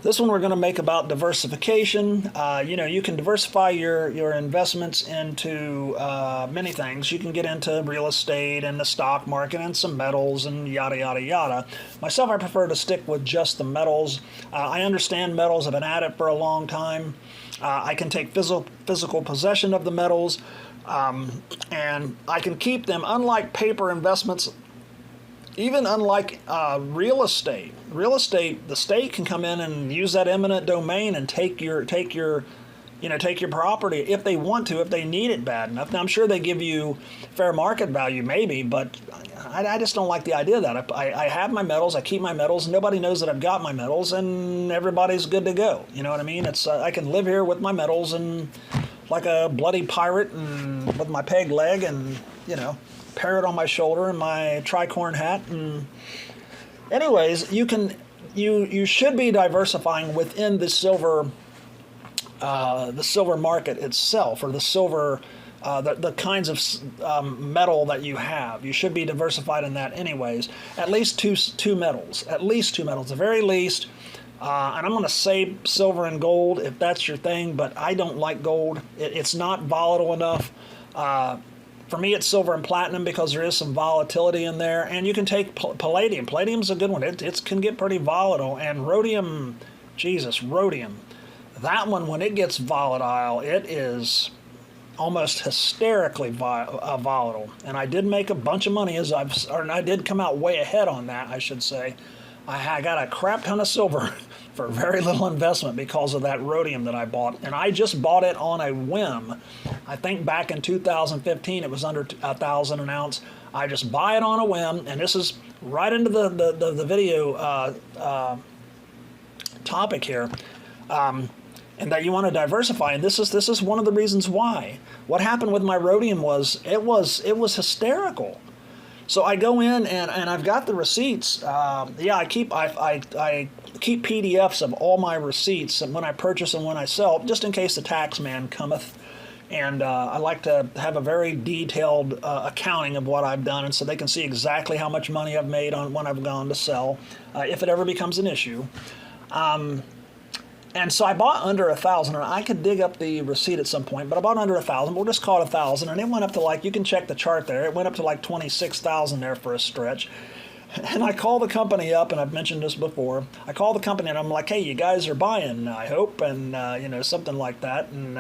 This one we're going to make about diversification. You can diversify your investments into many things. You can get into real estate and the stock market and some metals and yada, yada, yada. Myself, I prefer to stick with just the metals. I understand metals. I've been at it for a long time. I can take physical possession of the metals, and I can keep them, unlike paper investments. Even unlike real estate, the state can come in and use that eminent domain and take your property if they want to, if they need it bad enough. Now, I'm sure they give you fair market value, maybe, but I just don't like the idea of that. I have my metals, I keep my metals, nobody knows that I've got my metals, and everybody's good to go. You know what I mean? It's I can live here with my metals and like a bloody pirate and with my peg leg and parrot on my shoulder and my tricorn hat. And anyways, you should be diversifying within the silver market itself, or the silver the kinds of metal that you have. You should be diversified in that anyways. At least two metals, the very least. And I'm going to say silver and gold if that's your thing, but I don't like gold. It's not volatile enough. For me, it's silver and platinum because there is some volatility in there. And you can take palladium. Palladium's a good one. It can get pretty volatile. And rhodium, rhodium. That one, when it gets volatile, it is almost hysterically volatile. And I did make a bunch of money I did come out way ahead on that, I should say. I got a crap ton of silver for very little investment because of that rhodium that I bought. And I just bought it on a whim. I think back in 2015 it was under 1,000 an ounce. I just buy it on a whim, and this is right into the video topic here. And that you want to diversify, and this is one of the reasons why. What happened with my rhodium was it was hysterical. So I go in and I've got the receipts. I keep PDFs of all my receipts and when I purchase and when I sell, just in case the tax man cometh. And I like to have a very detailed accounting of what I've done, and so they can see exactly how much money I've made on when I've gone to sell, if it ever becomes an issue. And so I bought under 1,000, and I could dig up the receipt at some point, but I bought under 1,000. We'll just call it 1,000, and it went up to you can check the chart there. It went up to 26,000 there for a stretch. And I call the company up, and I've mentioned this before. I call the company, and I'm like, hey, you guys are buying, I hope, and something like that. And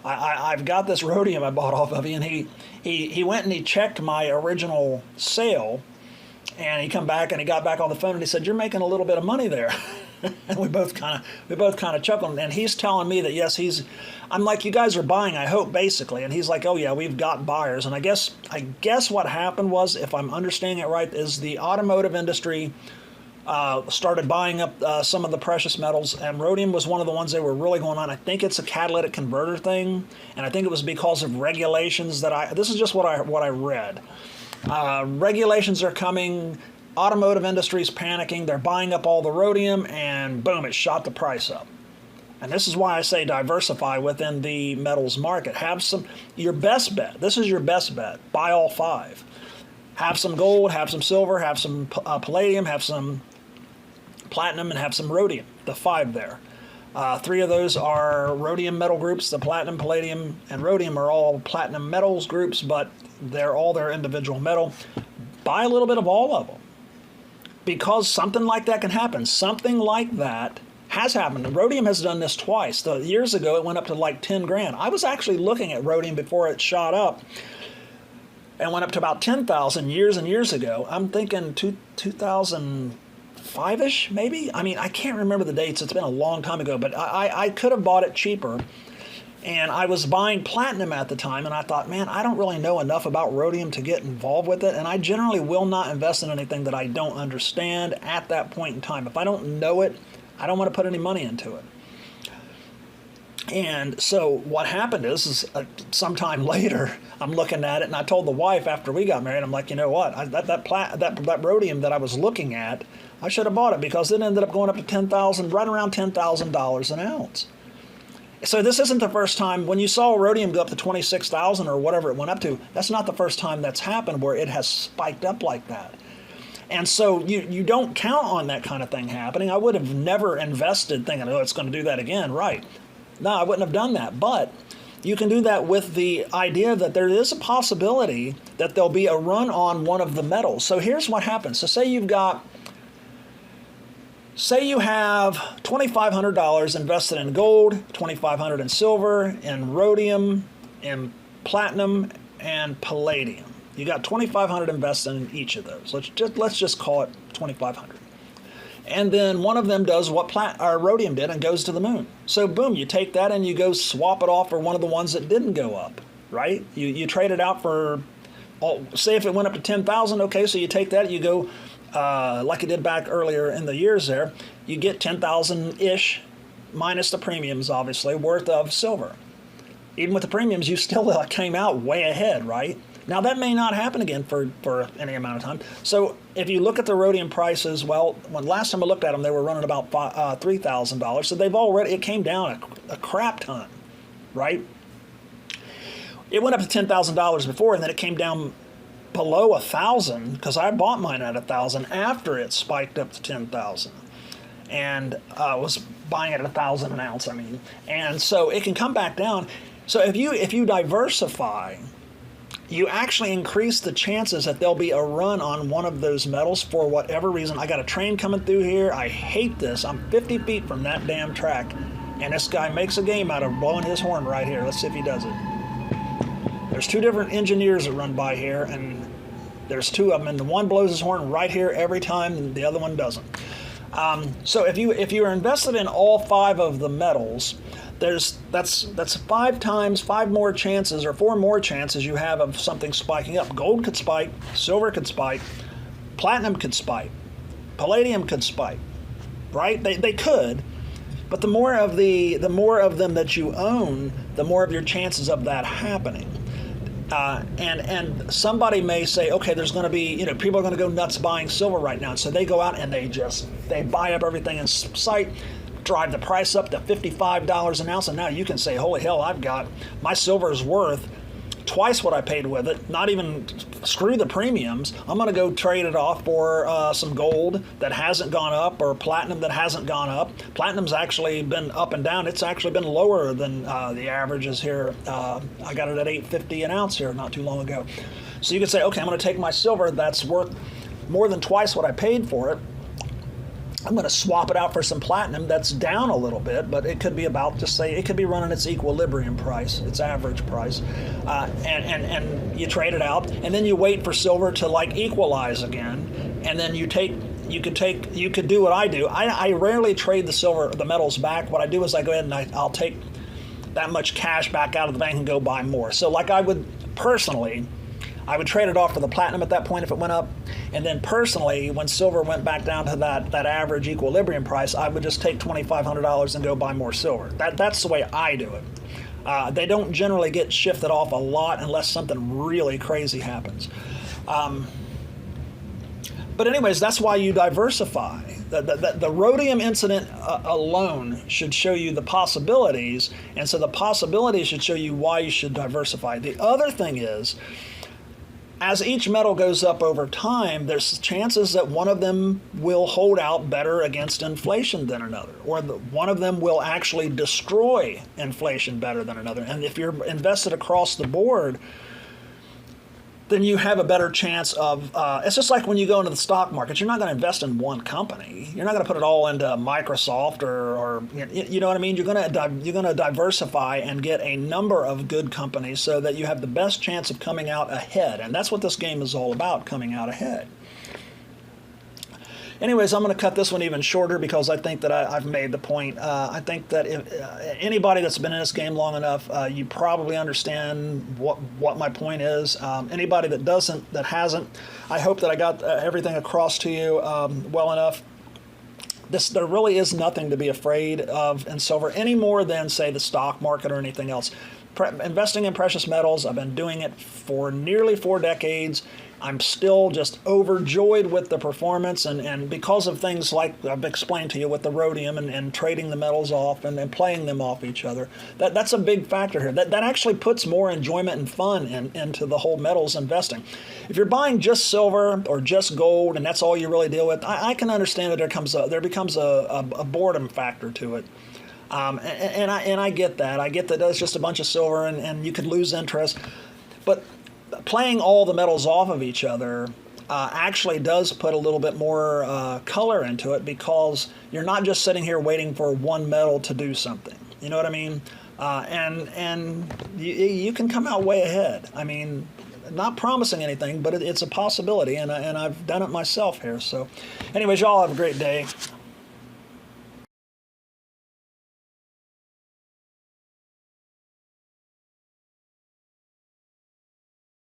I've got this rhodium I bought off of you, and he went and he checked my original sale, and he come back and he got back on the phone and he said, you're making a little bit of money there. And we both kind of chuckled, and he's telling me that yes, I'm like, you guys are buying, I hope, basically, and he's like, oh yeah, we've got buyers. And I guess what happened was, if I'm understanding it right, is the automotive industry started buying up some of the precious metals, and rhodium was one of the ones they were really going on. I think it's a catalytic converter thing, and I think it was because of regulations this is just what I read. Regulations are coming. Automotive industry's panicking. They're buying up all the rhodium, and boom, it shot the price up. And this is why I say diversify within the metals market. Have your best bet. This is your best bet. Buy all five. Have some gold, have some silver, have some palladium, have some platinum, and have some rhodium. The five there. Three of those are rhodium metal groups. The platinum, palladium, and rhodium are all platinum metals groups, but they're all their individual metal. Buy a little bit of all of them, because something like that can happen. Something like that has happened. And rhodium has done this twice. Years ago, it went up to 10 grand. I was actually looking at rhodium before it shot up and went up to about 10,000 years and years ago. I'm thinking 2005-ish, maybe? I mean, I can't remember the dates. It's been a long time ago, but I could have bought it cheaper. And I was buying platinum at the time, and I thought, man, I don't really know enough about rhodium to get involved with it, and I generally will not invest in anything that I don't understand at that point in time. If I don't know it, I don't want to put any money into it. And so what happened is sometime later, I'm looking at it, and I told the wife after we got married, I'm like, you know what, that rhodium that I was looking at, I should have bought it, because it ended up going up to $10,000, right around $10,000 an ounce. So this isn't the first time. When you saw rhodium go up to 26,000 or whatever it went up to, that's not the first time that's happened where it has spiked up like that. And so you don't count on that kind of thing happening. I would have never invested thinking, oh, it's going to do that again, right? No, I wouldn't have done that. But you can do that with the idea that there is a possibility that there'll be a run on one of the metals. So here's what happens. So say you have $2,500 invested in gold, $2,500 in silver, in rhodium, in platinum, and palladium. You got $2,500 invested in each of those. Let's just call it $2,500. And then one of them does what rhodium did and goes to the moon. So boom, you take that and you go swap it off for one of the ones that didn't go up, right? You trade it out for, say if it went up to 10,000, okay, so you take that, you go, like it did back earlier in the years there, you get 10,000-ish, minus the premiums, obviously, worth of silver. Even with the premiums, you still came out way ahead, right? Now, that may not happen again for any amount of time. So if you look at the rhodium prices, well, when last time I looked at them, they were running about $3,000. So it came down a crap ton, right? It went up to $10,000 before, and then it came down below 1,000 because I bought mine at 1,000 after it spiked up to 10,000, and was buying it at 1,000 an ounce. I mean, and so it can come back down. So if you diversify, you actually increase the chances that there'll be a run on one of those metals for whatever reason. I got a train coming through here. I hate this. I'm 50 feet from that damn track, and this guy makes a game out of blowing his horn right here. Let's see if he does it. There's two different engineers that run by here, and there's two of them, and the one blows his horn right here every time, and the other one doesn't. So if you are invested in all 5 of the metals, that's 5 more chances or 4 more chances you have of something spiking up. Gold could spike, silver could spike, platinum could spike, palladium could spike, right? They could, but the more of them that you own, the more of your chances of that happening. And somebody may say, okay, there's going to be, people are going to go nuts buying silver right now. So they go out and they buy up everything in sight, drive the price up to $55 an ounce. And now you can say, holy hell, my silver is worth twice what I paid with it. Not even screw the premiums. I'm going to go trade it off for some gold that hasn't gone up or platinum that hasn't gone up. Platinum's actually been up and down. It's actually been lower than the averages here. I got it at $8.50 an ounce here not too long ago. So you can say, okay, I'm going to take my silver that's worth more than twice what I paid for it. I'm going to swap it out for some platinum that's down a little bit, but it could be it could be running its equilibrium price, its average price, and you trade it out, and then you wait for silver to equalize again, and then you could do what I do. I rarely trade the metals back. What I do is I go ahead and I'll take that much cash back out of the bank and go buy more. So I would personally, I would trade it off for the platinum at that point if it went up. And then personally, when silver went back down to that average equilibrium price, I would just take $2,500 and go buy more silver. That's the way I do it. They don't generally get shifted off a lot unless something really crazy happens. But anyways, that's why you diversify. The rhodium incident alone should show you the possibilities, and so the possibilities should show you why you should diversify. The other thing is, as each metal goes up over time, there's chances that one of them will hold out better against inflation than another, or one of them will actually destroy inflation better than another. And if you're invested across the board, then you have a better chance of, it's just like when you go into the stock market, you're not going to invest in one company. You're not going to put it all into Microsoft or you know what I mean? You're going to diversify and get a number of good companies so that you have the best chance of coming out ahead. And that's what this game is all about, coming out ahead. Anyways, I'm going to cut this one even shorter because I think that I've made the point. I think that if anybody that's been in this game long enough, you probably understand what my point is. Anybody that hasn't, I hope that I got everything across to you well enough. There really is nothing to be afraid of in silver any more than, say, the stock market or anything else. investing in precious metals. I've been doing it for nearly 4 decades. I'm still just overjoyed with the performance, and because of things like I've explained to you with the rhodium and trading the metals off and playing them off each other. That's a big factor here. That actually puts more enjoyment and fun into the whole metals investing. If you're buying just silver or just gold and that's all you really deal with, I can understand that there becomes a boredom factor to it. And I get that. I get that it's just a bunch of silver and you could lose interest. But playing all the metals off of each other actually does put a little bit more color into it, because you're not just sitting here waiting for one metal to do something. You know what I mean? And you can come out way ahead. I mean, not promising anything, but it's a possibility, and I've done it myself here. So anyways, y'all have a great day.